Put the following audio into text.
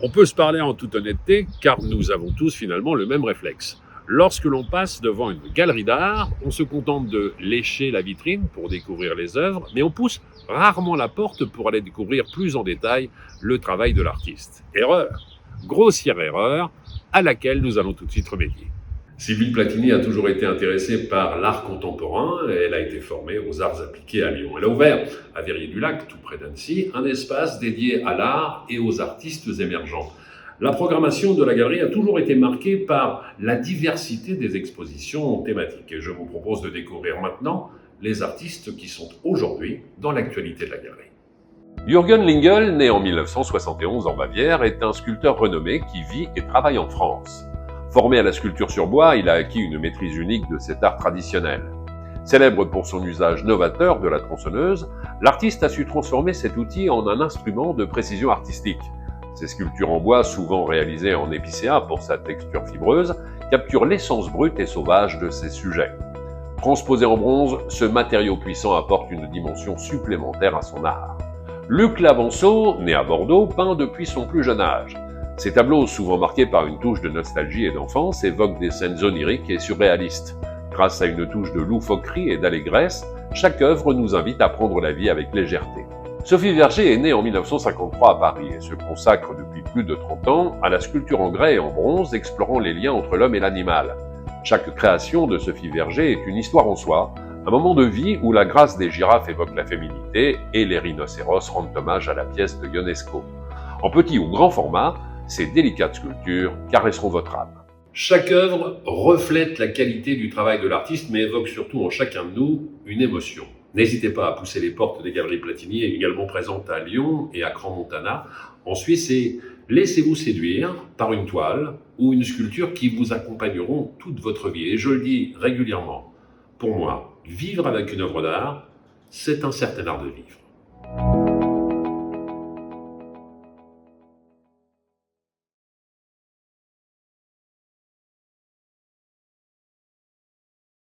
On peut se parler en toute honnêteté, car nous avons tous finalement le même réflexe. Lorsque l'on passe devant une galerie d'art, on se contente de lécher la vitrine pour découvrir les œuvres, mais on pousse rarement la porte pour aller découvrir plus en détail le travail de l'artiste. Erreur, grossière erreur, à laquelle nous allons tout de suite remédier. Sybille Platini a toujours été intéressée par l'art contemporain et elle a été formée aux arts appliqués à Lyon. Elle a ouvert, à Verrier-du-Lac, tout près d'Annecy, un espace dédié à l'art et aux artistes émergents. La programmation de la galerie a toujours été marquée par la diversité des expositions thématiques. Et je vous propose de découvrir maintenant les artistes qui sont aujourd'hui dans l'actualité de la galerie. Jürgen Lingel, né en 1971 en Bavière, est un sculpteur renommé qui vit et travaille en France. Formé à la sculpture sur bois, il a acquis une maîtrise unique de cet art traditionnel. Célèbre pour son usage novateur de la tronçonneuse, l'artiste a su transformer cet outil en un instrument de précision artistique. Ses sculptures en bois, souvent réalisées en épicéa pour sa texture fibreuse, capturent l'essence brute et sauvage de ses sujets. Transposé en bronze, ce matériau puissant apporte une dimension supplémentaire à son art. Luc Lavanceau, né à Bordeaux, peint depuis son plus jeune âge. Ses tableaux, souvent marqués par une touche de nostalgie et d'enfance, évoquent des scènes oniriques et surréalistes. Grâce à une touche de loufoquerie et d'allégresse, chaque œuvre nous invite à prendre la vie avec légèreté. Sophie Verger est née en 1953 à Paris et se consacre depuis plus de 30 ans à la sculpture en grès et en bronze, explorant les liens entre l'homme et l'animal. Chaque création de Sophie Verger est une histoire en soi, un moment de vie où la grâce des girafes évoque la féminité et les rhinocéros rendent hommage à la pièce de Ionesco. En petit ou grand format, ces délicates sculptures caresseront votre âme. Chaque œuvre reflète la qualité du travail de l'artiste, mais évoque surtout en chacun de nous une émotion. N'hésitez pas à pousser les portes des Galeries Platini, également présentes à Lyon et à Crans-Montana, en Suisse, et laissez-vous séduire par une toile ou une sculpture qui vous accompagneront toute votre vie. Et je le dis régulièrement, pour moi, vivre avec une œuvre d'art, c'est un certain art de vivre.